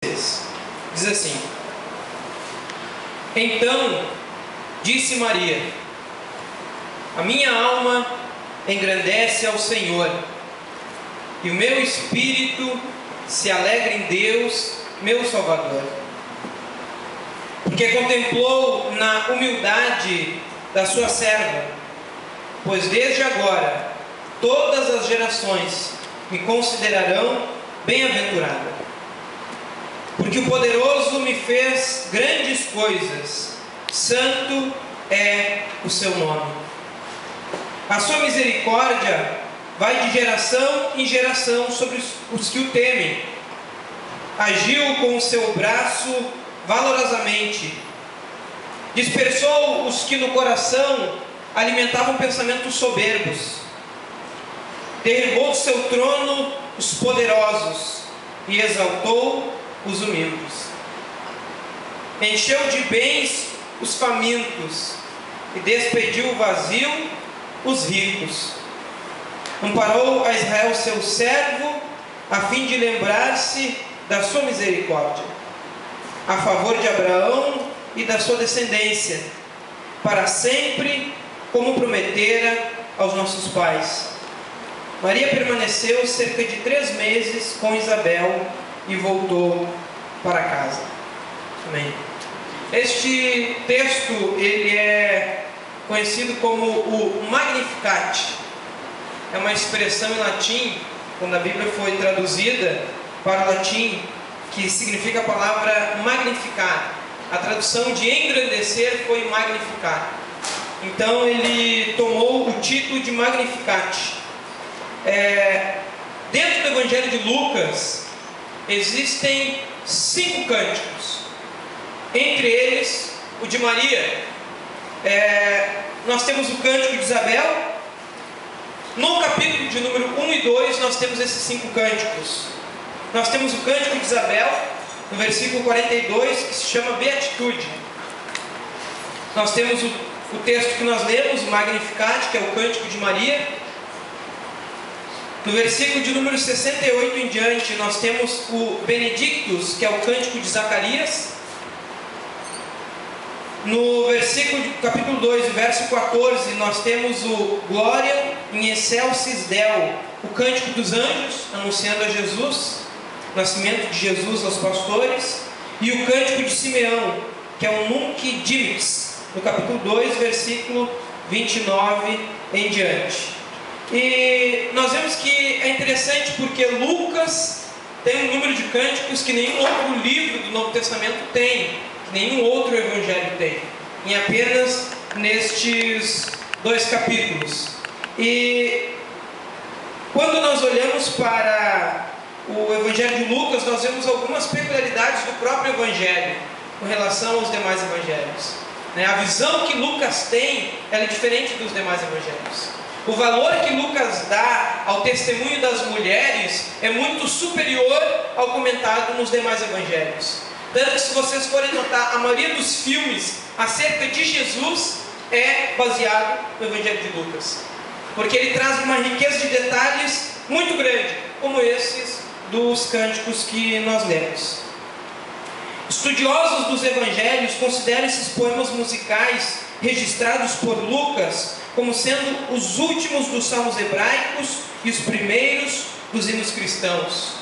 Diz assim: Então disse Maria: a minha alma engrandece ao Senhor, e o meu espírito se alegra em Deus, meu Salvador, porque contemplou na humildade da sua serva, pois desde agora todas as gerações me considerarão bem-aventurada. Porque o poderoso me fez grandes coisas, santo é o seu nome. A sua misericórdia vai de geração em geração sobre os que o temem. Agiu com o seu braço valorosamente. Dispersou os que no coração alimentavam pensamentos soberbos. Derribou do seu trono os poderosos e exaltou os humildes. Encheu de bens os famintos e despediu vazio os ricos. Amparou a Israel seu servo, a fim de lembrar-se da sua misericórdia, a favor de Abraão e da sua descendência, para sempre, como prometera aos nossos pais. Maria permaneceu cerca de 3 meses com Isabel e voltou para casa. Amém. Este texto, ele é conhecido como o Magnificat. É uma expressão em latim, quando a Bíblia foi traduzida para o latim, que significa a palavra magnificar. A tradução de engrandecer foi magnificar. Então ele tomou o título de Magnificat. Dentro do Evangelho de Lucas existem 5 cânticos. Entre eles, o de Maria. Nós temos o cântico de Isabel. No capítulo de número 1 e 2, nós temos esses 5 cânticos. Nós temos o cântico de Isabel, no versículo 42, que se chama Beatitude. Nós temos o texto que nós lemos, o Magnificat, que é o cântico de Maria. No versículo de número 68 em diante, nós temos o Benedictus, que é o cântico de Zacarias. No versículo, capítulo 2, verso 14, nós temos o Gloria in excelsis Deo, o cântico dos anjos, anunciando a Jesus, o nascimento de Jesus aos pastores. E o cântico de Simeão, que é o Nunc Dimittis, no capítulo 2, versículo 29 em diante. E nós vemos que é interessante porque Lucas tem um número de cânticos que nenhum outro livro do Novo Testamento tem, que nenhum outro evangelho tem, em apenas nestes 2 capítulos. E quando nós olhamos para o evangelho de Lucas, nós vemos algumas peculiaridades do próprio evangelho com relação aos demais evangelhos. A visão que Lucas tem, ela é diferente dos demais evangelhos. O valor que Lucas dá ao testemunho das mulheres é muito superior ao comentado nos demais evangelhos. Tanto que, se vocês forem notar, a maioria dos filmes acerca de Jesus é baseado no evangelho de Lucas, porque ele traz uma riqueza de detalhes muito grande, como esses dos cânticos que nós lemos. Estudiosos dos evangelhos consideram esses poemas musicais registrados por Lucas como sendo os últimos dos salmos hebraicos e os primeiros dos hinos cristãos.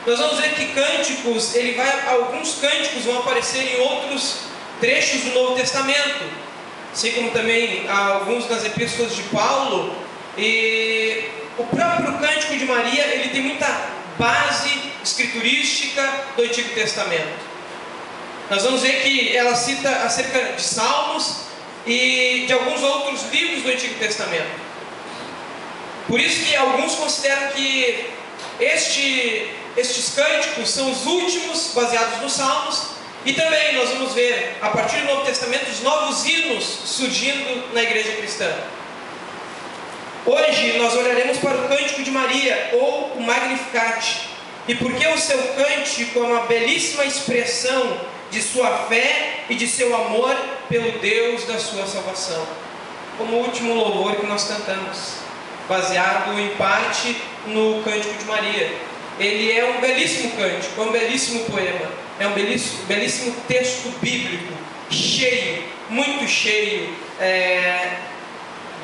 Nós vamos ver que cânticos, alguns cânticos vão aparecer em outros trechos do Novo Testamento, assim como também alguns nas epístolas de Paulo. E o próprio cântico de Maria, ele tem muita base escriturística do Antigo Testamento. Nós vamos ver que ela cita acerca de salmos e de alguns outros livros do Antigo Testamento. Por isso que alguns consideram que estes cânticos são os últimos baseados nos salmos. E também nós vamos ver, a partir do Novo Testamento, os novos hinos surgindo na igreja cristã. Hoje nós olharemos para o cântico de Maria, ou o Magnificat. E porque o seu cântico é uma belíssima expressão de sua fé e de seu amor pelo Deus da sua salvação. Como o último louvor que nós cantamos, baseado em parte no cântico de Maria. ele é um belíssimo cântico, é um belíssimo poema, é um belíssimo texto bíblico, cheio, muito cheio,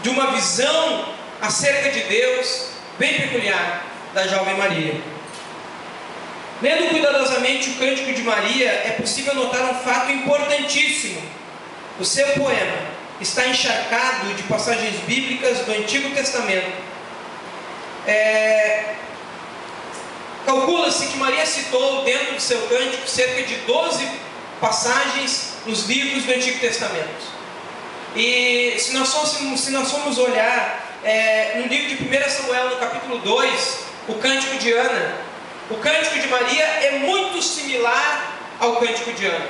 de uma visão acerca de Deus bem peculiar da jovem Maria. Lendo cuidadosamente o Cântico de Maria, é possível notar um fato importantíssimo. O seu poema está encharcado de passagens bíblicas do Antigo Testamento. Calcula-se que Maria citou dentro do seu cântico cerca de 12 passagens nos livros do Antigo Testamento. E se nós formos olhar no livro de 1 Samuel, no capítulo 2, o Cântico de Ana, o Cântico de Maria é muito similar ao Cântico de Ana.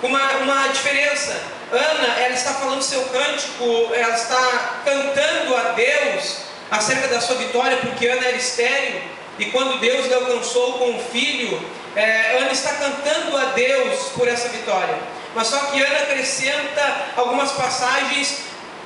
Uma diferença: Ana, ela está falando seu cântico, ela está cantando a Deus acerca da sua vitória, porque Ana era estéril, e quando Deus lhe alcançou com um filho, Ana está cantando a Deus por essa vitória. Mas só que Ana acrescenta algumas passagens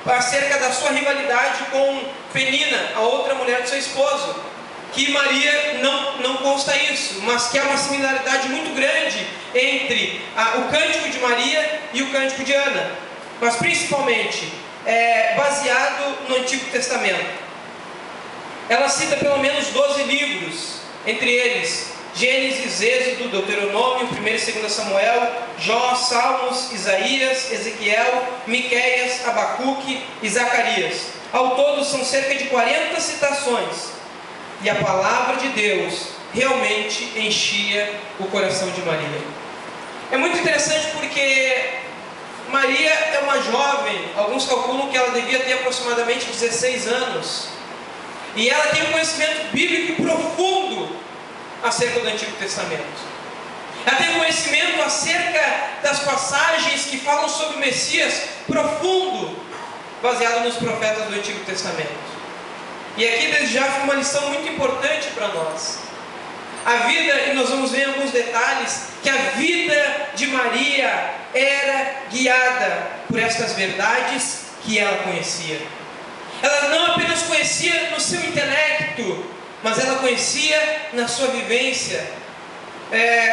acerca da sua rivalidade com Penina, a outra mulher do seu esposo, que Maria não consta isso, mas que há uma similaridade muito grande entre o Cântico de Maria e o Cântico de Ana, mas principalmente baseado no Antigo Testamento. Ela cita pelo menos 12 livros, entre eles Gênesis, Êxodo, Deuteronômio, 1 e 2 Samuel, Jó, Salmos, Isaías, Ezequiel, Miqueias, Abacuque e Zacarias. Ao todo são cerca de 40 citações, e a palavra de Deus realmente enchia o coração de Maria. É muito interessante porque Maria é uma jovem, alguns calculam que ela devia ter aproximadamente 16 anos, e ela tem um conhecimento bíblico profundo acerca do Antigo Testamento. Ela tem conhecimento acerca das passagens que falam sobre o Messias profundo, baseado nos profetas do Antigo Testamento. E aqui desde já foi uma lição muito importante para nós. A vida, e nós vamos ver em alguns detalhes, que a vida de Maria era guiada por estas verdades que ela conhecia. Ela não apenas conhecia no seu intelecto, mas ela conhecia na sua vivência.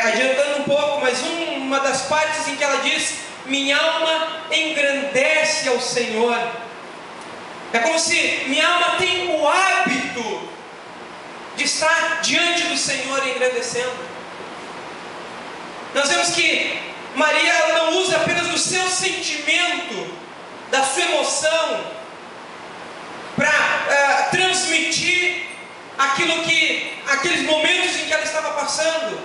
Adiantando um pouco, mas uma das partes em que ela diz: minha alma engrandece ao Senhor. É como se minha alma tem o hábito de estar diante do Senhor engrandecendo. Nós vemos que Maria, ela não usa apenas do seu sentimento, da sua emoção, para transmitir aqueles momentos em que ela estava passando.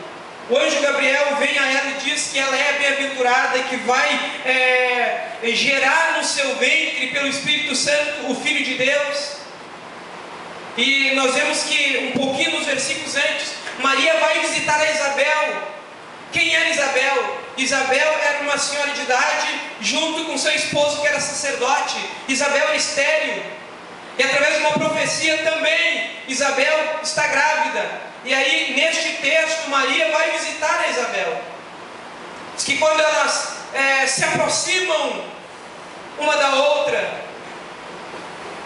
O anjo Gabriel vem a ela e diz que ela é bem-aventurada e que vai gerar no seu ventre, pelo Espírito Santo, o Filho de Deus. E nós vemos que, um pouquinho nos versículos antes, Maria vai visitar a Isabel. Quem era Isabel? Isabel era uma senhora de idade, junto com seu esposo que era sacerdote. Isabel era estéril. E através de uma profecia também, Isabel está grávida. E aí, neste texto, Maria vai visitar a Isabel. Diz que quando elas se aproximam uma da outra,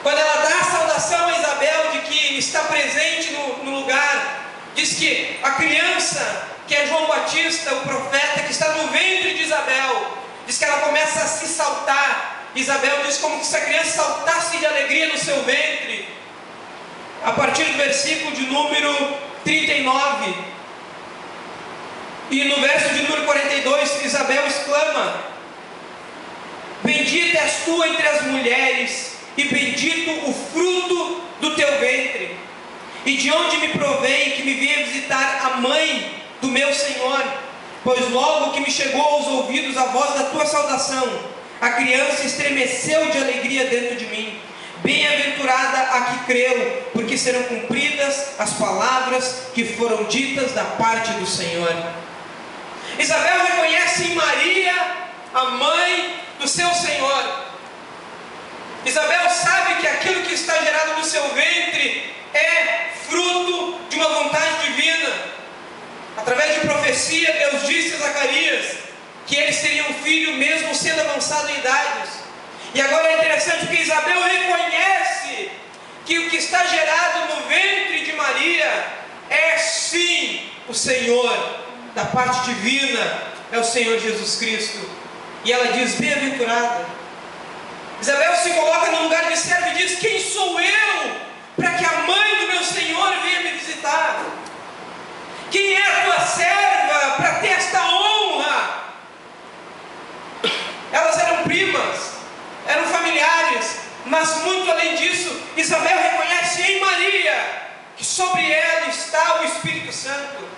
quando ela dá a saudação a Isabel de que está presente no lugar, diz que a criança, que é João Batista, o profeta, que está no ventre de Isabel, diz que ela começa a se saltar. Isabel diz como se a criança saltasse de alegria no seu ventre. A partir do versículo de número 39, e no verso de número 42, Isabel exclama: bendita és tu entre as mulheres, e bendito o fruto do teu ventre. E de onde me provém que me venha visitar a mãe do meu Senhor? Pois logo que me chegou aos ouvidos a voz da tua saudação, a criança estremeceu de alegria dentro de mim. Bem-aventurada a que creu, porque serão cumpridas as palavras que foram ditas da parte do Senhor. Isabel reconhece em Maria a mãe do seu Senhor. Isabel sabe que aquilo que está gerado no seu ventre é fruto de uma vontade divina. Através de profecia, Deus disse a Zacarias que eles teriam um filho mesmo sendo avançado em idades. E agora é interessante porque Isabel reconhece que o que está gerado no ventre de Maria é o Senhor, da parte divina, é o Senhor Jesus Cristo. E ela diz: bem-aventurada. Isabel se coloca no lugar de serva e diz: quem sou eu para que a mãe do meu Senhor venha me visitar? Quem é a tua serva para ter esta honra? Elas eram primas, eram familiares, mas muito além disso, Isabel reconhece em Maria que sobre ela está o Espírito Santo,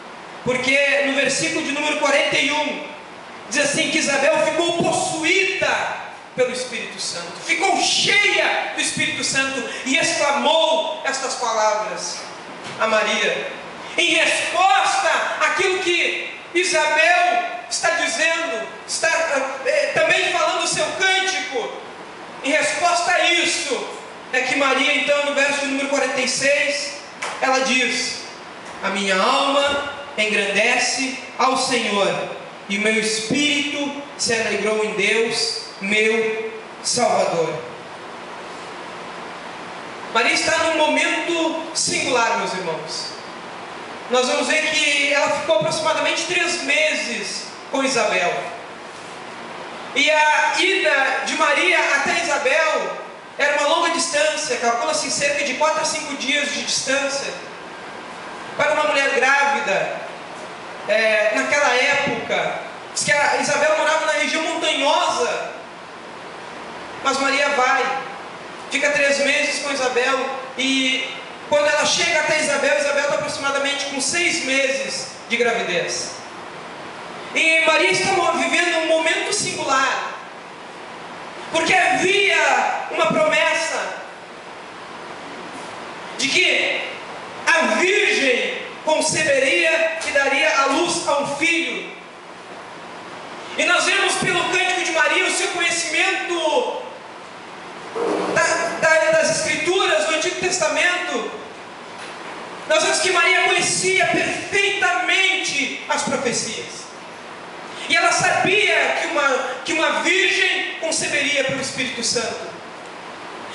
porque no versículo de número 41 diz assim que Isabel ficou possuída pelo Espírito Santo, ficou cheia do Espírito Santo e exclamou estas palavras a Maria, em resposta àquilo que Isabel está dizendo, está também falando o seu cântico. Em resposta a isso, é que Maria, então, no verso de número 46, ela diz: a minha alma engrandece ao Senhor, e o meu espírito se alegrou em Deus, meu Salvador. Maria está num momento singular, meus irmãos. Nós vamos ver que ela ficou aproximadamente 3 meses com Isabel. E a ida de Maria até Isabel era uma longa distância, calcula-se cerca de 4 a 5 dias de distância. Para uma mulher grávida, naquela época, diz que a Isabel morava na região montanhosa, mas Maria vai, fica 3 meses com Isabel, e quando ela chega até Isabel, Isabel está aproximadamente com 6 meses de gravidez. E Maria está vivendo um momento singular, porque havia uma promessa de que a virgem conceberia e daria à luz a um filho. E nós vemos pelo cântico de Maria o seu conhecimento das Escrituras do Antigo Testamento. Nós vemos que Maria conhecia perfeitamente as profecias. E ela sabia que uma virgem conceberia pelo Espírito Santo.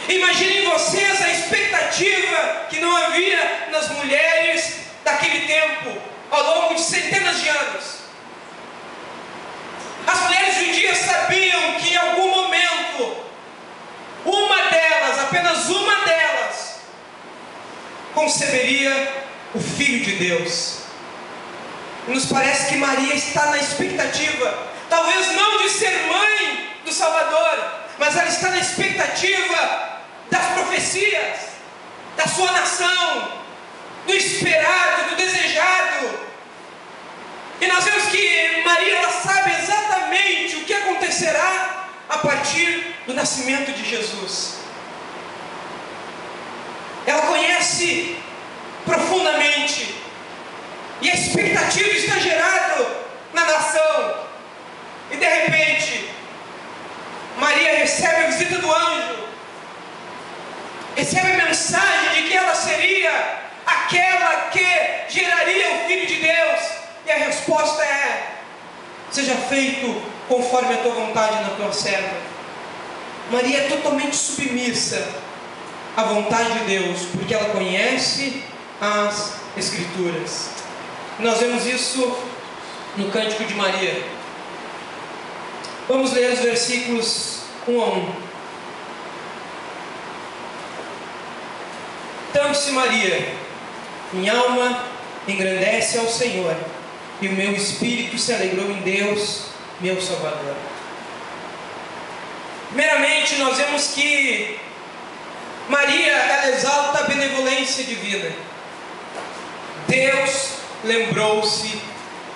Imaginem vocês a expectativa que não havia nas mulheres daquele tempo, ao longo de centenas de anos. As mulheres de um dia sabiam que em algum momento, uma delas, apenas uma delas, conceberia o Filho de Deus. Nos parece que Maria está na expectativa, talvez não de ser mãe do Salvador, mas ela está na expectativa das profecias, da sua nação, do esperado, do desejado. E nós vemos que Maria, ela sabe exatamente o que acontecerá a partir do nascimento de Jesus. Ela conhece profundamente, e a expectativa está gerada na nação. E de repente, Maria recebe a visita do anjo, recebe a mensagem de que ela seria aquela que geraria o Filho de Deus. E a resposta é: seja feito conforme a tua vontade na tua serva. Maria é totalmente submissa à vontade de Deus, porque ela conhece as Escrituras. Nós vemos isso no Cântico de Maria. Vamos ler os versículos 1 a 1. Então disse Maria: minha alma engrandece ao Senhor, e o meu espírito se alegrou em Deus, meu Salvador. Primeiramente, nós vemos que Maria, ela exalta a benevolência divina. Deus lembrou-se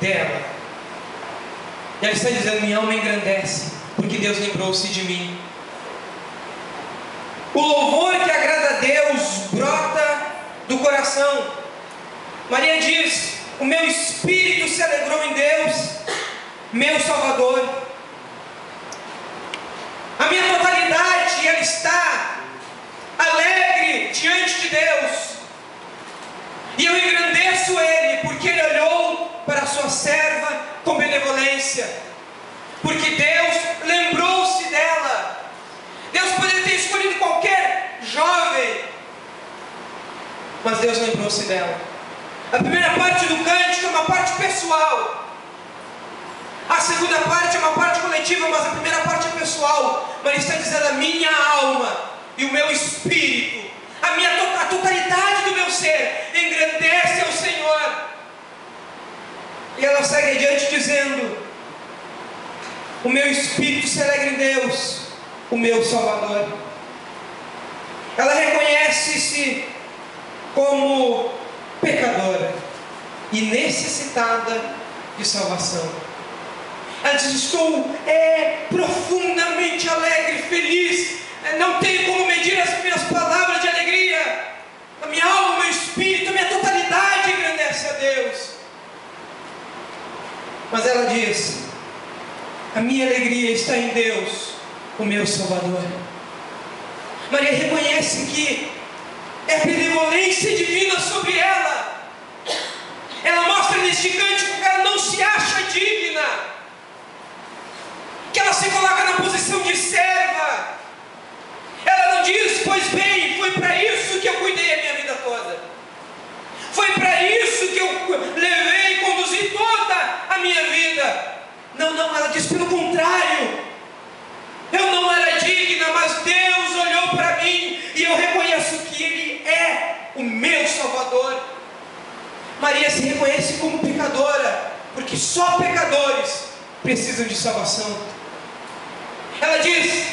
dela. E ela está dizendo: minha alma engrandece, porque Deus lembrou-se de mim. O louvor que agrada a Deus brota do coração. Maria diz: o meu espírito se alegrou em Deus, meu Salvador. A minha totalidade, ela está alegre diante de Deus. E eu engrandeço Ele, porque Ele olhou para a sua serva com benevolência, porque Deus lembrou-se dela. Deus poderia ter escolhido qualquer jovem, mas Deus lembrou-se dela. A primeira parte do cântico é uma parte pessoal. A segunda parte é uma parte coletiva, mas a primeira parte é pessoal. Maria está dizendo: a minha alma e o meu espírito, a totalidade do meu ser engrandece ao Senhor. E ela segue adiante dizendo: o meu espírito se alegra em Deus, o meu Salvador. Ela reconhece-se como pecadora e necessitada de salvação. Ela diz: estou profundamente alegre, feliz, não tenho como medir as minhas palavras de alegria. A minha alma, o meu espírito, a minha totalidade engrandece a Deus. Mas ela diz: a minha alegria está em Deus, o meu Salvador. Maria reconhece que é a benevolência divina sobre ela. Ela mostra neste cântico que ela não se acha digna, que ela se coloca na posição de serva. Ela não diz: pois bem, foi para isso que eu cuidei a minha vida toda, foi para isso que eu levei e conduzi toda a minha vida. Não, ela diz: pelo contrário, eu não era digna, mas Deus olhou para mim e eu reconheço que Ele é o meu Salvador. Maria se reconhece como pecadora, porque só pecadores precisam de salvação. Ela diz: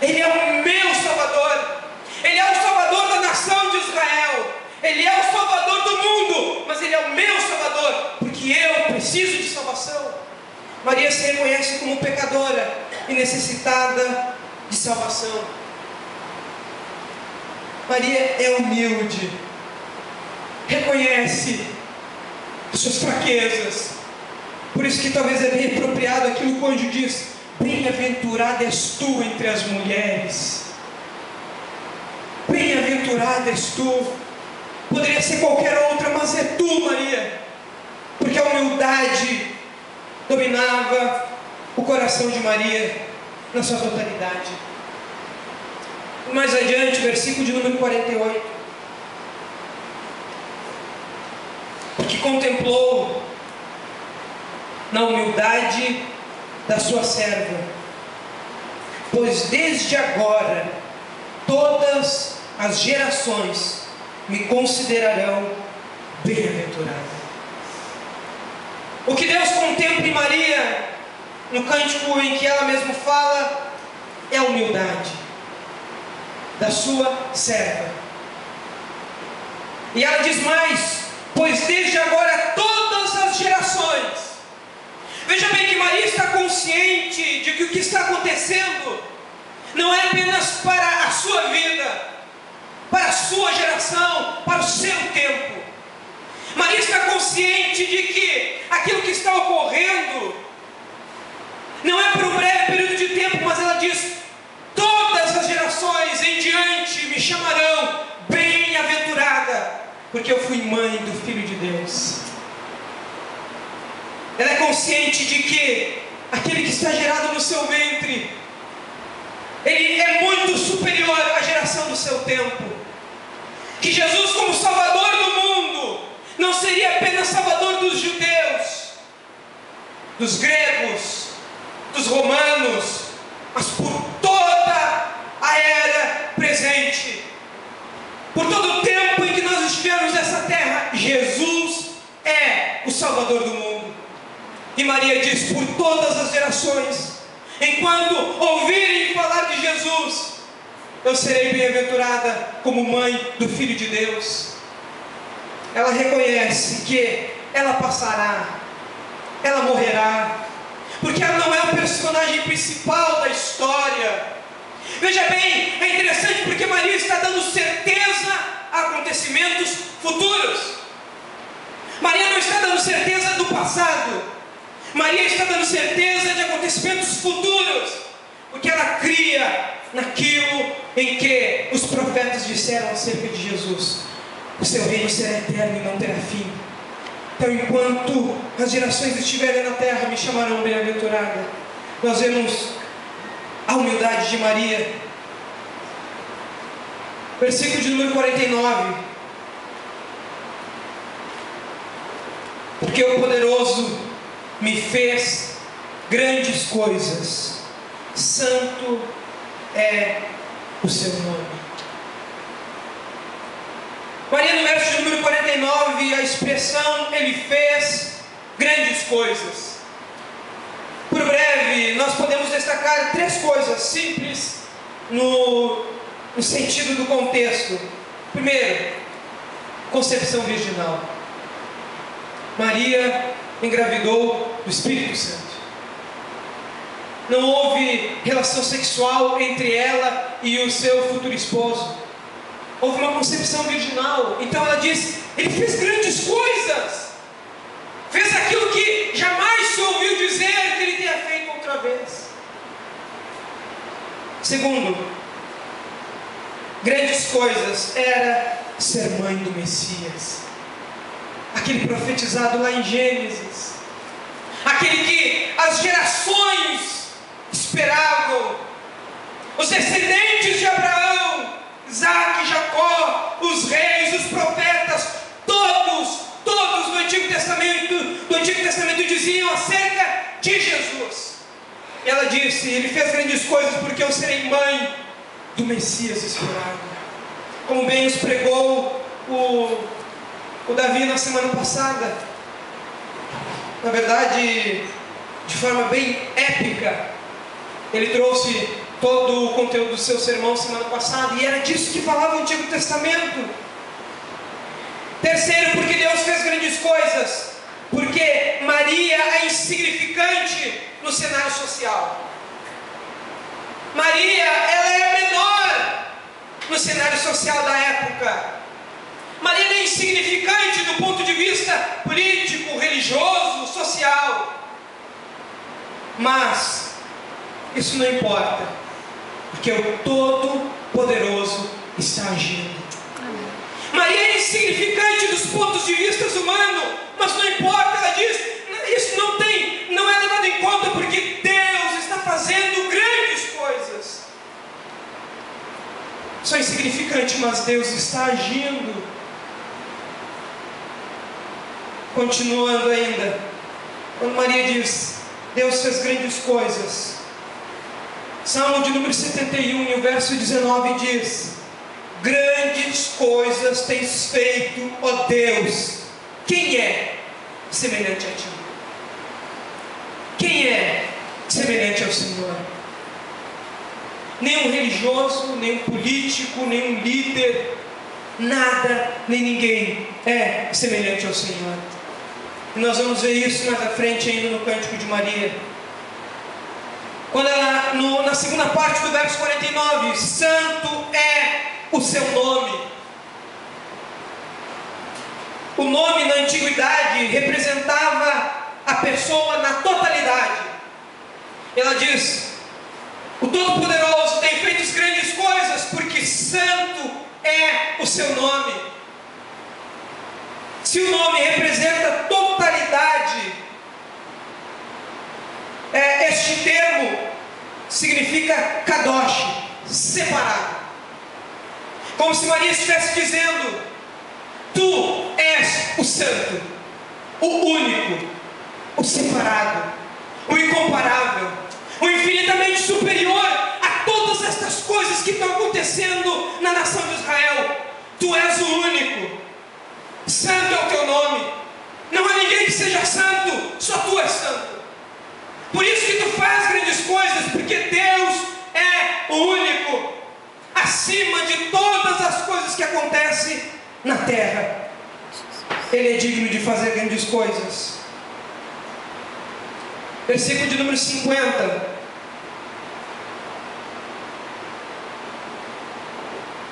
Ele é o meu Salvador, Ele é o Salvador da nação de Israel, Ele é o Salvador do mundo, mas Ele é o meu Salvador, porque eu preciso de salvação. Maria se reconhece como pecadora e necessitada de salvação. Maria é humilde, reconhece as suas fraquezas. Por isso que talvez é bem apropriado aquilo que o anjo diz: bem-aventurada és tu entre as mulheres. Bem-aventurada és tu. Poderia ser qualquer outra, mas é tu, Maria, porque a humildade dominava o coração de Maria na sua totalidade. Mais adiante, versículo de número 48: porque contemplou na humildade da sua serva, pois desde agora todas as gerações me considerarão bem-aventurada. O que Deus contempla em Maria, no cântico em que ela mesma fala, é a humildade da sua serva. E ela diz mais: pois desde agora todas as gerações. Veja bem que Maria está consciente de que o que está acontecendo não é apenas para a sua vida, para a sua geração, para o seu tempo. Maria está consciente de que aquilo que está ocorrendo não é por um breve período de tempo, mas ela diz: todas as gerações em diante me chamarão bem-aventurada, porque eu fui mãe do Filho de Deus. Ela é consciente de que aquele que está gerado no seu ventre, ele é muito superior à geração do seu tempo. Que Jesus, como Salvador do mundo, não seria apenas Salvador dos judeus, dos gregos, dos romanos, mas por toda a era presente, por todo o tempo em que nós estivemos nessa terra. Jesus é o Salvador do mundo. E Maria diz: por todas as gerações, enquanto ouvirem falar de Jesus, eu serei bem-aventurada como mãe do Filho de Deus. Ela reconhece que ela passará, ela morrerá, porque ela não é o personagem principal da história. Veja bem, é interessante porque Maria está dando certeza a acontecimentos futuros. Maria não está dando certeza do passado, Maria está dando certeza de acontecimentos futuros, porque ela cria naquilo em que os profetas disseram acerca de Jesus: o seu reino será eterno e não terá fim. Então, enquanto as gerações estiverem na terra, me chamarão bem-aventurada. Nós vemos a humildade de Maria. Versículo de número 49: porque o poderoso me fez grandes coisas. Santo é o seu nome. Maria, no verso de número 49, a expressão ele fez grandes coisas. Por breve, nós podemos destacar 3 coisas simples no sentido do contexto. Primeiro, concepção virginal. Maria engravidou do Espírito Santo. Não houve relação sexual entre ela e o seu futuro esposo. Houve uma concepção virginal. Então ela diz: ele fez grandes coisas. Fez aquilo que jamais se ouviu dizer que ele tenha feito outra vez. Segundo, grandes coisas era ser mãe do Messias, aquele profetizado lá em Gênesis, aquele que as gerações esperavam, os descendentes de Abraão, Isaac, Jacó, os reis, os profetas, todos do Antigo Testamento diziam acerca de Jesus. E ela disse: ele fez grandes coisas porque eu serei mãe do Messias esperado. Como bem nos pregou o Davi na semana passada, na verdade de forma bem épica, ele trouxe todo o conteúdo do seu sermão semana passada, e era disso que falava o Antigo Testamento. Terceiro, porque Deus fez grandes coisas, porque Maria é insignificante no cenário social. Maria, ela é menor no cenário social da época. Maria é insignificante do ponto de vista político, religioso, social. Mas isso não importa, porque o Todo-Poderoso está agindo. Maria é insignificante dos pontos de vista humanos, mas não importa, ela diz, isso não é levado em conta, porque Deus está fazendo grandes coisas. Sou insignificante, mas Deus está agindo. Continuando ainda, quando Maria diz: Deus fez grandes coisas, Salmo de número 71, e o verso 19 diz: grandes coisas tens feito, ó Deus. Quem é semelhante a ti? Quem é semelhante ao Senhor? Nenhum religioso, nenhum político, nenhum líder, nada, nem ninguém é semelhante ao Senhor. E nós vamos ver isso mais à frente ainda no Cântico de Maria. Quando ela, na segunda parte do verso 49, santo é o seu nome. O nome na antiguidade representava a pessoa na totalidade. Ela diz: o Todo-Poderoso tem feito grandes coisas, porque santo é o seu nome. Se o nome representa totalidade, este termo significa kadosh, separado. Como se Maria estivesse dizendo: tu és o santo, o único, o separado, o incomparável, o infinitamente superior a todas estas coisas que estão acontecendo na nação de Israel. Tu és o único, santo é o teu nome. Não há ninguém que seja santo, só tu és santo. Por isso que tu faz grandes coisas, porque Deus é o único, acima de todas as coisas que acontecem na terra. Ele é digno de fazer grandes coisas. Versículo de número 50.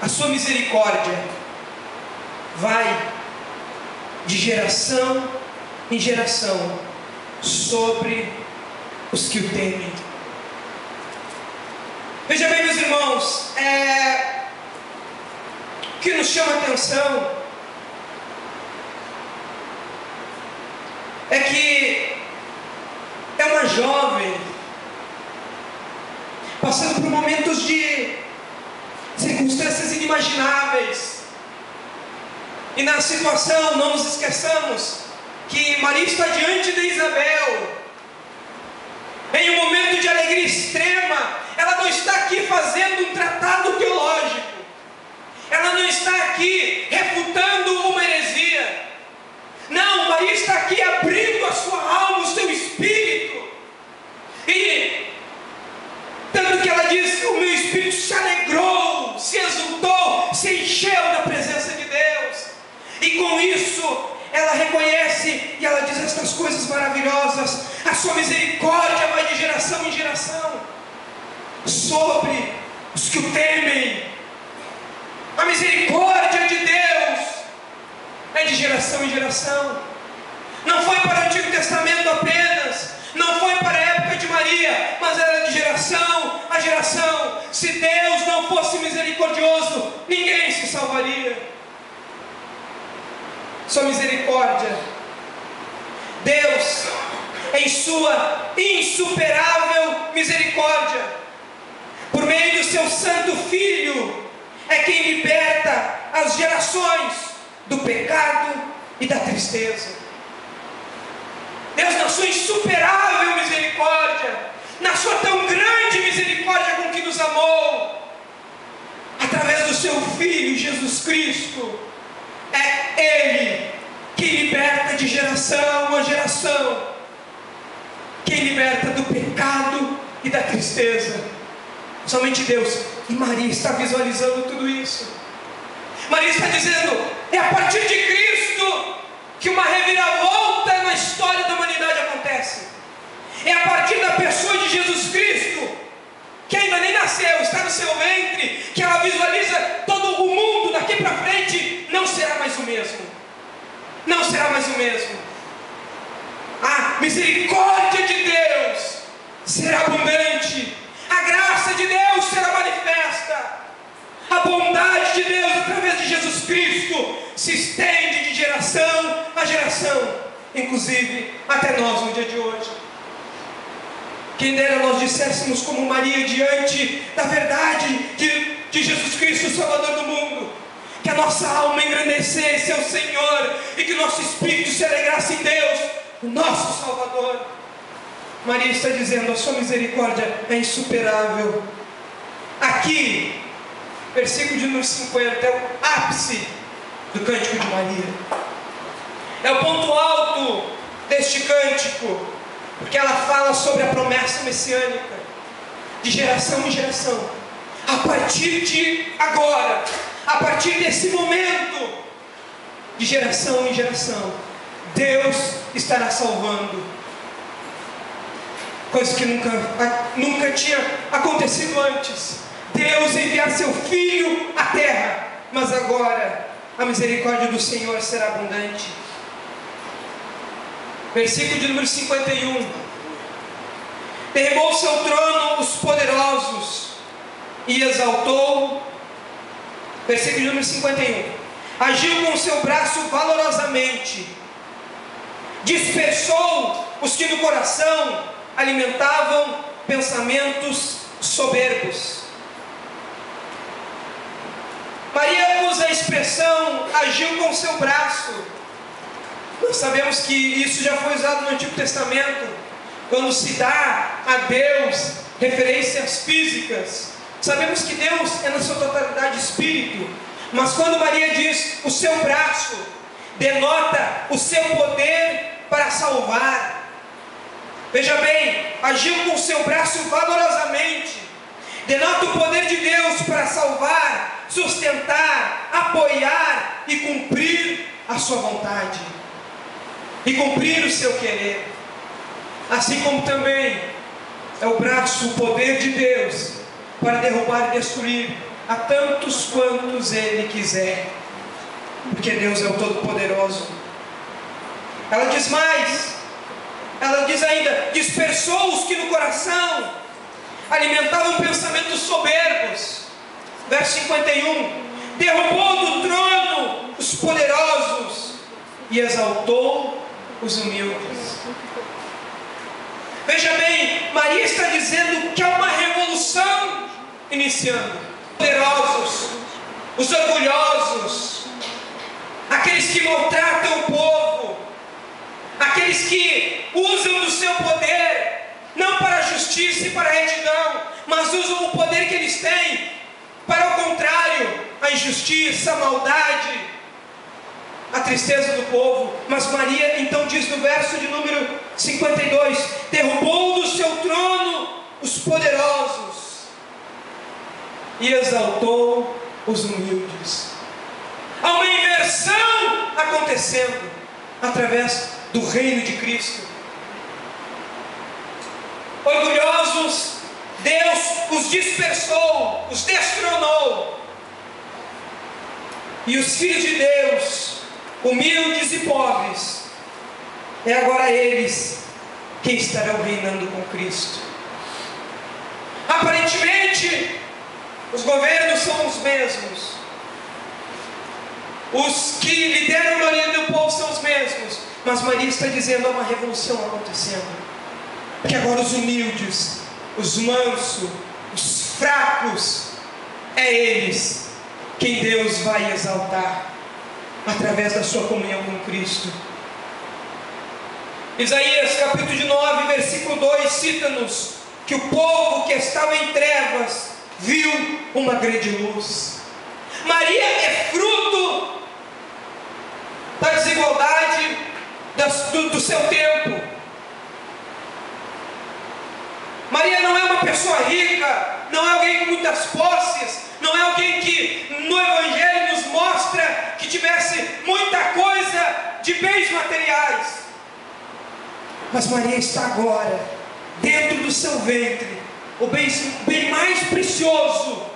A sua misericórdia vai de geração em geração sobre os que o temem. Veja bem, meus irmãos, o que nos chama a atenção é que é uma jovem passando por momentos de circunstâncias inimagináveis, e na situação, não nos esqueçamos que Maria está diante de Isabel, em um momento de alegria extrema. Ela não está aqui fazendo um tratado teológico, ela não está aqui refutando uma heresia. Não, Maria está aqui abrindo a sua alma, o seu espírito, e tanto que ela diz: o meu espírito se alegrou, se exultou, se encheu da presença de Deus. E com isso ela reconhece e ela diz estas coisas maravilhosas: a sua misericórdia vai de geração em geração sobre os que o temem. A misericórdia de Deus é de geração em geração. Não foi para o Antigo Testamento apenas, não foi para a época de Maria, mas era de geração a geração. Se Deus não fosse misericordioso, ninguém se salvaria. Sua misericórdia, Deus, em sua insuperável misericórdia, por meio do seu Santo Filho, é quem liberta as gerações do pecado e da tristeza. Deus, na sua insuperável misericórdia, na sua tão grande misericórdia com que nos amou, através do seu Filho Jesus Cristo, é Ele que liberta de geração a geração, quem liberta do pecado e da tristeza. Somente Deus. E Maria está visualizando tudo isso. Maria está dizendo: é a partir de Cristo que uma reviravolta na história da humanidade acontece. É a partir da pessoa de Jesus Cristo, que ainda nem nasceu, está no seu ventre, que ela visualiza todo o mundo daqui para frente não será mais o mesmo. Não será mais o mesmo. A misericórdia de Deus será abundante, a graça de Deus será manifesta, a bondade de Deus através de Jesus Cristo se estende de geração a geração, inclusive até nós no dia de hoje. Quem dera nós disséssemos como Maria diante da verdade de Jesus Cristo, o Salvador do mundo, que a nossa alma engrandecesse ao Senhor e que o nosso espírito se alegrasse em Deus, o nosso Salvador. Maria está dizendo: a sua misericórdia é insuperável. Aqui, versículo de número 50, é o ápice do cântico de Maria, é o ponto alto deste cântico, porque ela fala sobre a promessa messiânica, de geração em geração. A partir de agora, a partir desse momento, de geração em geração, Deus estará salvando. Coisa que nunca tinha acontecido antes. Deus enviar seu Filho à terra, mas agora a misericórdia do Senhor será abundante. Versículo de número 51. Derribou o seu trono os poderosos e exaltou. Versículo de número 51. Agiu com o seu braço valorosamente, dispersou os que no coração alimentavam pensamentos soberbos. Maria usa a expressão agiu com o seu braço. Nós sabemos que isso já foi usado no Antigo Testamento, quando se dá a Deus referências físicas. Sabemos que Deus é na sua totalidade espírito, mas quando Maria diz o seu braço, denota o seu poder para salvar. Veja bem, agiu com o seu braço valorosamente, denota o poder de Deus para salvar, sustentar, apoiar e cumprir a sua vontade, e cumprir o seu querer. Assim como também é o braço, o poder de Deus para derrubar e destruir a tantos quantos Ele quiser, porque Deus é o Todo-Poderoso. Ela diz mais, ela diz ainda: dispersou os que no coração alimentavam pensamentos soberbos. Verso 51, derrubou do trono os poderosos e exaltou os humildes. Veja bem, Maria está dizendo que há uma revolução iniciando. Poderosos, os orgulhosos, aqueles que maltratam o povo, mas usam o poder que eles têm para o contrário, a injustiça, a maldade, a tristeza do povo. Mas Maria então diz no verso de número 52, derrubou do seu trono os poderosos e exaltou os humildes. Há uma inversão acontecendo através do reino de Cristo. Orgulhosos, Deus os dispersou, os destronou. E os filhos de Deus, humildes e pobres, é agora eles que estarão reinando com Cristo. Aparentemente, os governos são os mesmos. Os que lideram a maioria do povo são os mesmos. Mas Maria está dizendo, há uma revolução acontecendo. Que agora os humildes, os mansos, os fracos, é eles quem Deus vai exaltar através da sua comunhão com Cristo. Isaías capítulo 9, versículo 2 cita-nos que o povo que estava em trevas viu uma grande luz. Maria é fruto da desigualdade do seu tempo. Maria não é uma pessoa rica, não é alguém com muitas posses, não é alguém que no Evangelho nos mostra que tivesse muita coisa de bens materiais. Mas Maria está agora dentro do seu ventre o bem mais precioso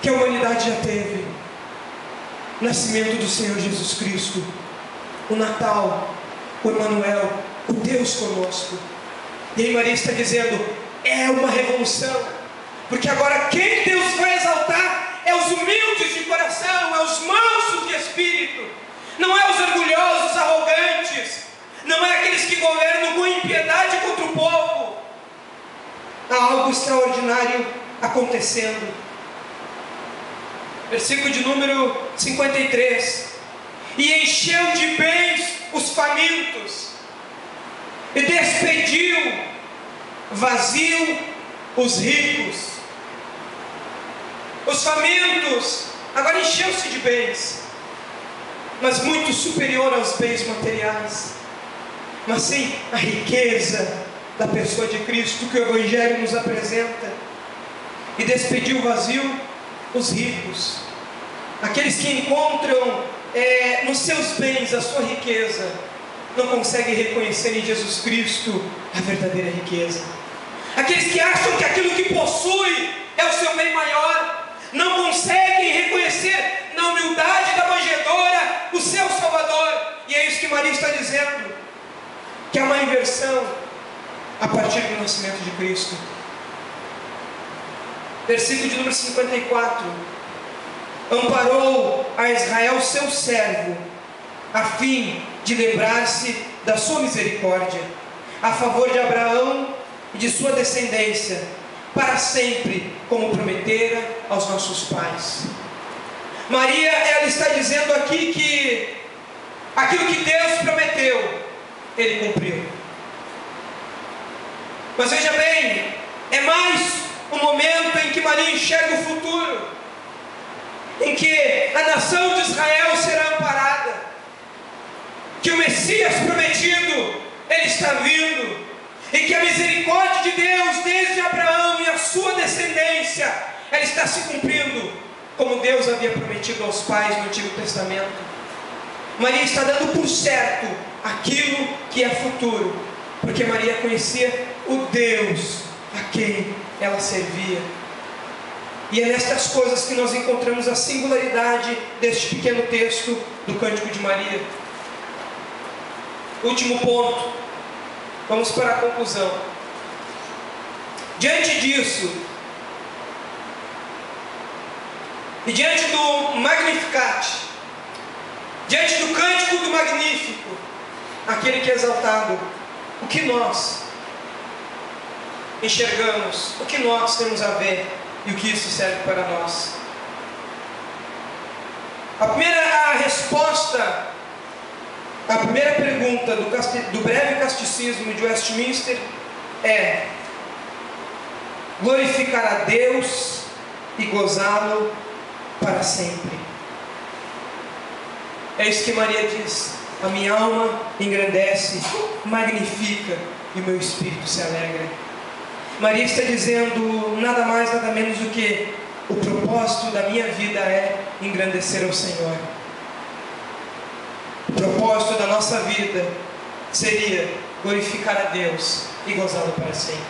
que a humanidade já teve: o nascimento do Senhor Jesus Cristo, o Natal, o Emanuel, o Deus conosco. E aí Maria está dizendo, é uma revolução, porque agora quem Deus vai exaltar é os humildes de coração, é os mansos de espírito, não é os orgulhosos, arrogantes, não é aqueles que governam com impiedade contra o povo. Há algo extraordinário acontecendo. Versículo de número 53, e encheu de bens os famintos, e despediu vazio os ricos. Os famintos agora encheu-se de bens, mas muito superior aos bens materiais, mas sim a riqueza da pessoa de Cristo que o Evangelho nos apresenta. E despediu vazio os ricos, aqueles que encontram nos seus bens a sua riqueza, não conseguem reconhecer em Jesus Cristo a verdadeira riqueza. Aqueles que acham que aquilo que possui é o seu bem maior, não conseguem reconhecer na humildade da manjedoura o seu Salvador. E é isso que Maria está dizendo, que há uma inversão a partir do nascimento de Cristo. Versículo de número 54, amparou a Israel seu servo, a fim de lembrar-se da sua misericórdia, a favor de Abraão e de sua descendência, para sempre, como prometera aos nossos pais. Maria, ela está dizendo aqui que aquilo que Deus prometeu, Ele cumpriu. Mas veja bem, é mais um momento em que Maria enxerga o futuro, em que a nação de Israel será amparada, que o Messias prometido, Ele está vindo, e que a misericórdia de Deus desde Abraão e a sua descendência, ela está se cumprindo, como Deus havia prometido aos pais no Antigo Testamento. Maria está dando por certo aquilo que é futuro, porque Maria conhecia o Deus a quem ela servia. E é nestas coisas que nós encontramos a singularidade deste pequeno texto do Cântico de Maria. Último ponto, vamos para a conclusão. Diante disso, e diante do Magnificat, diante do Cântico do Magnífico, aquele que é exaltado, o que nós enxergamos, o que nós temos a ver e o que isso serve para nós? A resposta, a primeira pergunta do breve catecismo de Westminster é: glorificar a Deus e gozá-lo para sempre. É isso que Maria diz: a minha alma engrandece, magnifica, e o meu espírito se alegra. Maria está dizendo nada mais, nada menos do que: o propósito da minha vida é engrandecer ao Senhor. O propósito da nossa vida seria glorificar a Deus e gozá-lo para sempre,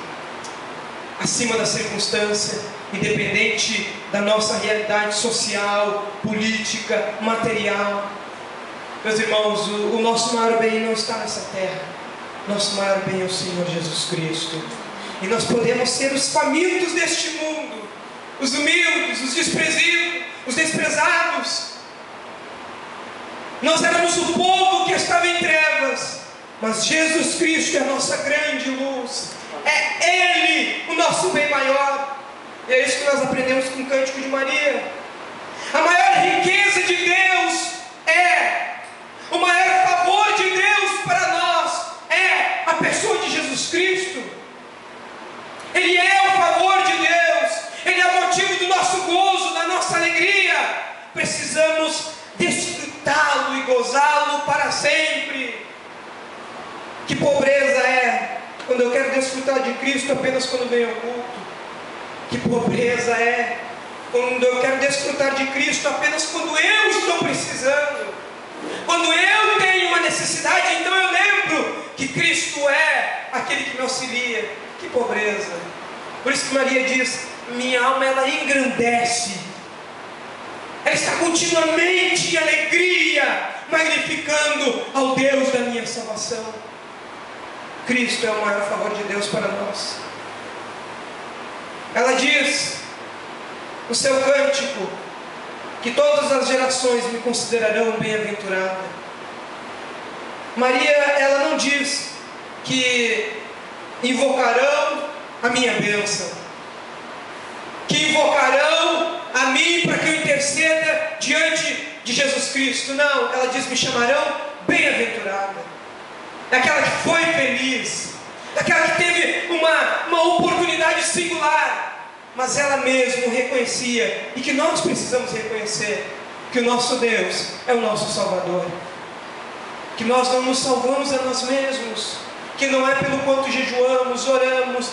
acima da circunstância, independente da nossa realidade social, política, material. Meus irmãos, o nosso maior bem não está nessa terra. Nosso maior bem é o Senhor Jesus Cristo. E nós podemos ser os famintos deste mundo, os humildes, os desprezidos, os desprezados. Nós éramos o povo que estava em trevas, mas Jesus Cristo é a nossa grande luz. É Ele o nosso bem maior. E é isso que nós aprendemos com o Cântico de Maria. A maior riqueza de Deus o maior favor de Deus para nós é a pessoa de Jesus Cristo. Ele é o favor de Deus, Ele é o motivo do nosso gozo, da nossa alegria. Precisamos desfrutá-lo e gozá-lo para sempre. Que pobreza é quando eu quero desfrutar de Cristo apenas quando venho ao culto. Que pobreza é quando eu quero desfrutar de Cristo apenas quando eu estou precisando. Quando eu tenho uma necessidade, então eu lembro que Cristo é aquele que me auxilia. Que pobreza! Por isso que Maria diz: minha alma ela engrandece, ela está continuamente em alegria, magnificando ao Deus da minha salvação. Cristo é o maior favor de Deus para nós. Ela diz no seu cântico que todas as gerações me considerarão bem-aventurada. Maria, ela não diz que invocarão a minha bênção, que invocarão a mim para que eu interceda diante de Jesus Cristo. Não, ela diz: me chamarão bem-aventurada. Daquela que foi feliz, daquela que teve uma oportunidade singular. Mas ela mesma reconhecia, e que nós precisamos reconhecer, que o nosso Deus é o nosso Salvador, que nós não nos salvamos a nós mesmos, que não é pelo quanto jejuamos, oramos,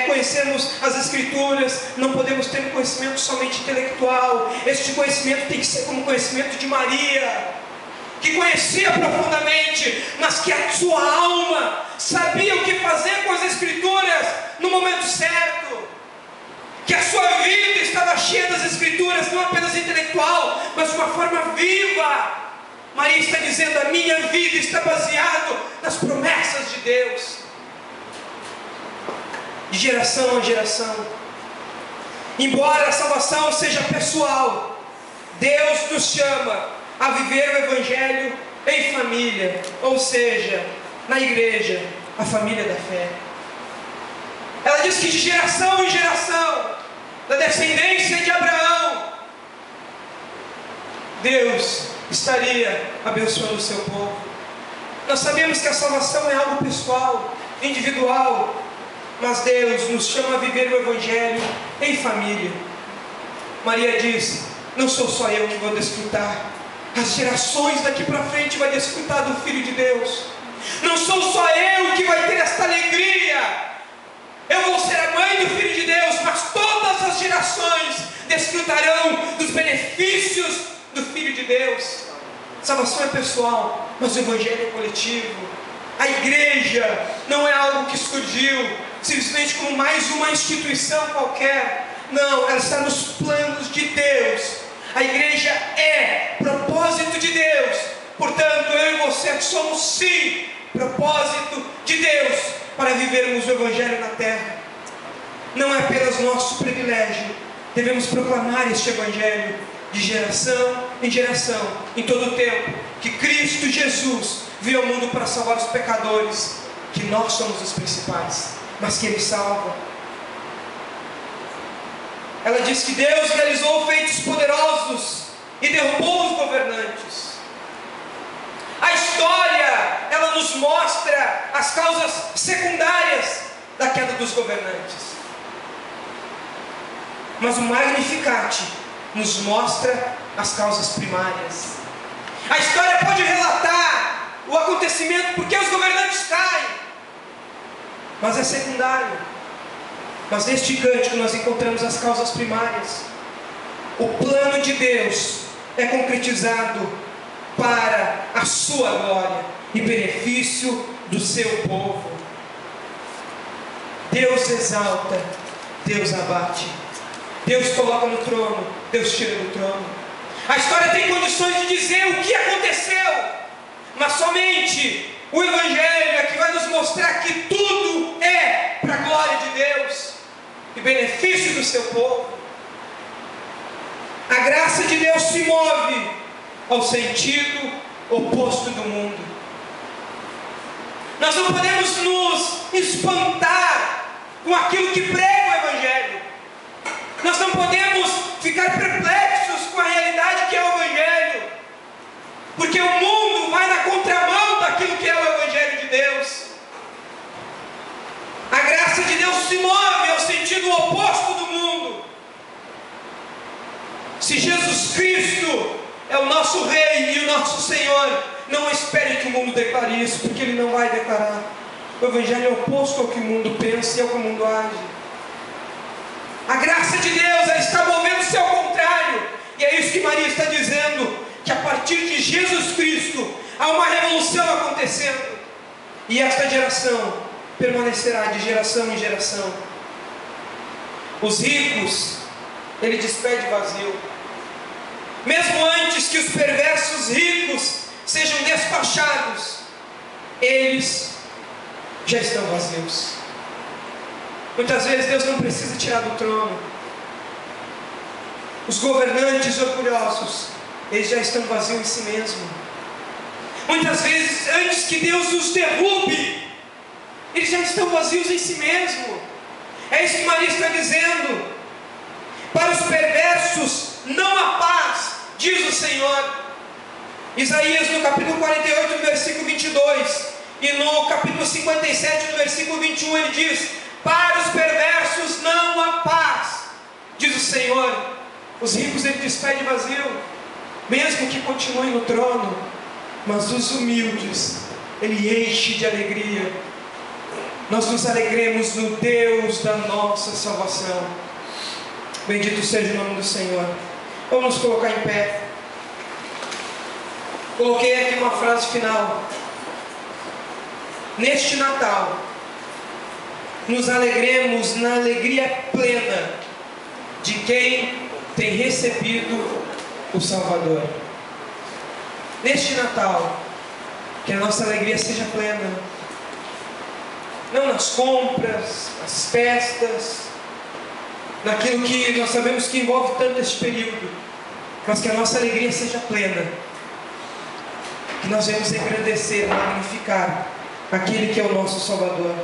conhecemos as Escrituras. Não podemos ter um conhecimento somente intelectual. Este conhecimento tem que ser como o conhecimento de Maria, que conhecia profundamente, mas que a sua alma sabia o que fazer com as Escrituras no momento certo, que a sua vida estava cheia das Escrituras, não apenas intelectual, mas de uma forma viva. Maria está dizendo: a minha vida está baseada nas promessas de Deus, de geração a geração. Embora a salvação seja pessoal, Deus nos chama a viver o Evangelho em família, ou seja, na igreja, a família da fé. Ela diz que de geração em geração, da descendência de Abraão, Deus estaria abençoando o seu povo. Nós sabemos que a salvação é algo pessoal, individual, mas Deus nos chama a viver o Evangelho em família. Maria diz: não sou só eu que vou desfrutar, as gerações daqui para frente vão desfrutar do Filho de Deus. Não sou só eu que vai ter esta alegria, eu vou ser a mãe do Filho de Deus, mas todas as gerações desfrutarão dos benefícios do Filho de Deus. Salvação é pessoal, mas o Evangelho é coletivo. A igreja não é algo que surgiu simplesmente como mais uma instituição qualquer. Não, ela está nos planos de Deus. A igreja é propósito de Deus. Portanto, eu e você somos sim propósito de Deus para vivermos o Evangelho na terra. Não é apenas nosso privilégio, devemos proclamar este Evangelho de geração em geração, em todo o tempo, que Cristo Jesus veio ao mundo para salvar os pecadores, que nós somos os principais, mas que Ele salva. Ela diz que Deus realizou feitos poderosos e derrubou os governantes. A história, ela nos mostra as causas secundárias da queda dos governantes. Mas o Magnificat nos mostra as causas primárias. A história pode relatar o acontecimento porque os governantes caem, mas é secundário. Mas neste cântico nós encontramos as causas primárias. O plano de Deus é concretizado para a sua glória e benefício do seu povo. Deus exalta, Deus abate. Deus coloca no trono, Deus tira do trono. A história tem condições de dizer o que aconteceu, mas somente o Evangelho é que vai nos mostrar que tudo é para a glória de Deus e benefício do seu povo. A graça de Deus se move ao sentido oposto do mundo. Nós não podemos nos espantar com aquilo que prega o Evangelho. Nós não podemos ficar perplexos com a realidade que é o Evangelho, porque o mundo vai na contramão daquilo que é o Evangelho de Deus. A graça de Deus se move ao sentido oposto do mundo. Se Jesus Cristo é o nosso Rei e o nosso Senhor, não espere que o mundo declare isso, porque Ele não vai declarar. O Evangelho é oposto ao que o mundo pensa e ao que o mundo age. A graça de Deus, ela está movendo-se ao contrário. E é isso que Maria está dizendo, que a partir de Jesus Cristo há uma revolução acontecendo. E esta geração permanecerá de geração em geração. Os ricos, Ele despede vazio. Mesmo antes que os perversos ricos sejam despachados, eles já estão vazios. Muitas vezes Deus não precisa tirar do trono. Os governantes orgulhosos, eles já estão vazios em si mesmos. Muitas vezes, antes que Deus os derrube, eles já estão vazios em si mesmos. É isso que Maria está dizendo. Para os perversos não há paz, diz o Senhor. Isaías no capítulo 48, no versículo 22, e no capítulo 57, no versículo 21, ele diz: para os perversos não há paz, diz o Senhor. Os ricos Ele despede vazio, mesmo que continuem no trono, mas os humildes Ele enche de alegria. Nós nos alegremos no Deus da nossa salvação. Bendito seja o nome do Senhor. Vamos nos colocar em pé. Coloquei aqui uma frase final. Neste Natal, nos alegremos na alegria plena de quem tem recebido o Salvador. Neste Natal, que a nossa alegria seja plena, não nas compras, nas festas, naquilo que nós sabemos que envolve tanto este período, mas que a nossa alegria seja plena, que nós venhamos engrandecer, magnificar aquele que é o nosso Salvador.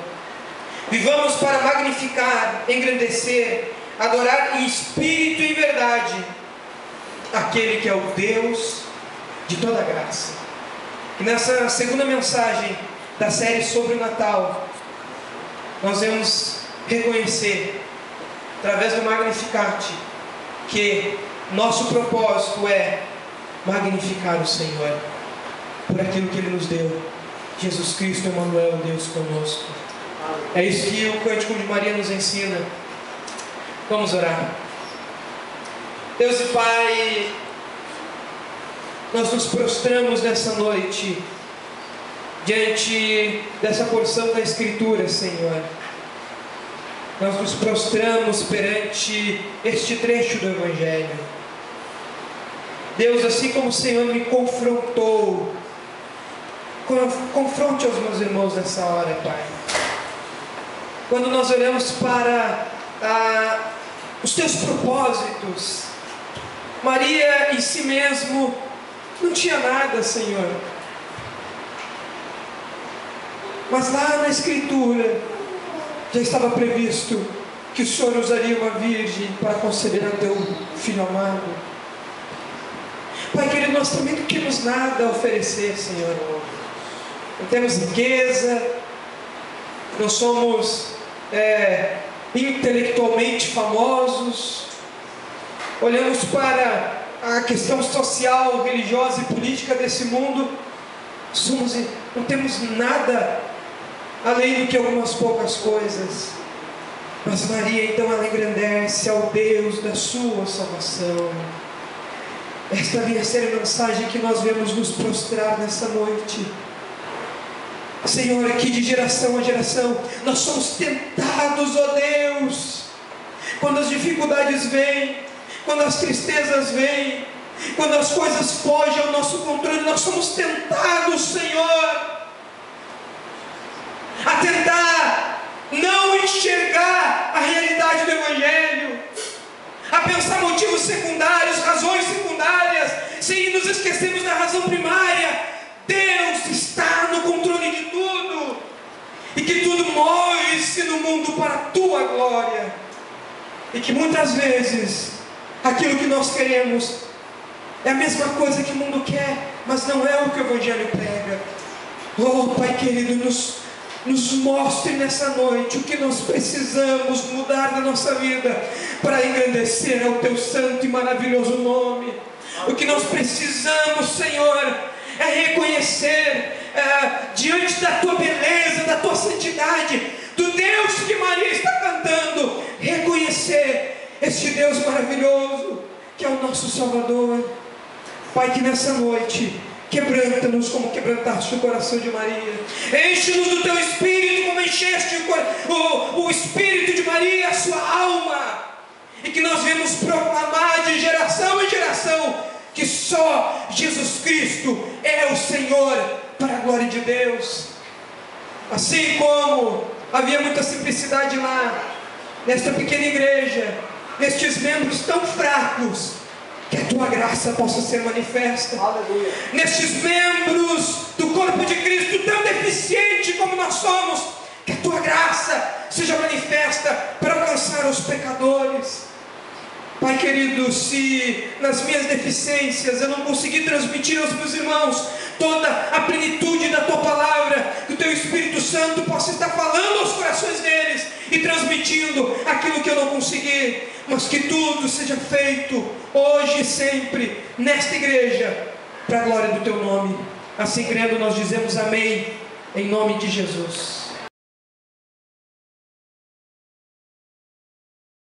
Vivamos para magnificar, engrandecer, adorar em espírito e em verdade aquele que é o Deus de toda graça. E nessa segunda mensagem da série sobre o Natal, nós vamos reconhecer, através do Magnificat, que nosso propósito é magnificar o Senhor por aquilo que Ele nos deu. Jesus Cristo, Emmanuel, Deus conosco. É isso que o Cântico de Maria nos ensina. Vamos orar. Deus e Pai, nós nos prostramos nessa noite diante dessa porção da Escritura, Senhor. Nós nos prostramos perante este trecho do Evangelho. Deus, assim como o Senhor me confrontou, confronte aos meus irmãos nessa hora, Pai. Quando nós olhamos para os teus propósitos, Maria em si mesmo não tinha nada, Senhor. Mas lá na Escritura já estava previsto que o Senhor usaria uma virgem para conceber a teu Filho amado. Pai querido, nós também não temos nada a oferecer, Senhor. Não temos riqueza, não somos intelectualmente famosos, olhamos para a questão social, religiosa e política desse mundo, não temos nada além do que algumas poucas coisas. Mas Maria, então, ela engrandece ao Deus da sua salvação. Esta devia ser a mensagem que nós vemos nos prostrar nessa noite. Senhor, aqui de geração a geração, nós somos tentados, ó Deus, quando as dificuldades vêm, quando as tristezas vêm, quando as coisas fogem ao nosso controle, nós somos tentados, Senhor, a tentar não enxergar a realidade do Evangelho, a pensar motivos secundários, razões secundárias, sem nos esquecermos da razão primária. Deus está no controle de tudo, e que tudo move-se no mundo para a tua glória, e que muitas vezes aquilo que nós queremos é a mesma coisa que o mundo quer, mas não é o que o Evangelho prega. Oh Pai querido, nos mostre nessa noite o que nós precisamos mudar na nossa vida para engrandecer ao teu santo e maravilhoso nome. O que nós precisamos, Senhor, é reconhecer diante da tua beleza, da tua santidade, do Deus que Maria está cantando, reconhecer este Deus maravilhoso que é o nosso Salvador. Pai, que nessa noite quebranta-nos como quebrantaste o coração de Maria. Enche-nos do teu Espírito como encheste o Espírito de Maria, a sua alma, e que nós venhamos proclamar de geração em geração que só Jesus Cristo é o Senhor, para a glória de Deus. Assim como havia muita simplicidade lá, nesta pequena igreja, nestes membros tão fracos, que a tua graça possa ser manifesta. Aleluia. Nestes membros do corpo de Cristo tão deficiente como nós somos, que a tua graça seja manifesta para alcançar os pecadores. Pai querido, se nas minhas deficiências eu não conseguir transmitir aos meus irmãos toda a plenitude da tua palavra, que o teu Espírito Santo possa estar falando aos corações deles e transmitindo aquilo que eu não consegui, mas que tudo seja feito hoje e sempre nesta igreja para a glória do teu nome. Assim crendo, nós dizemos amém, em nome de Jesus.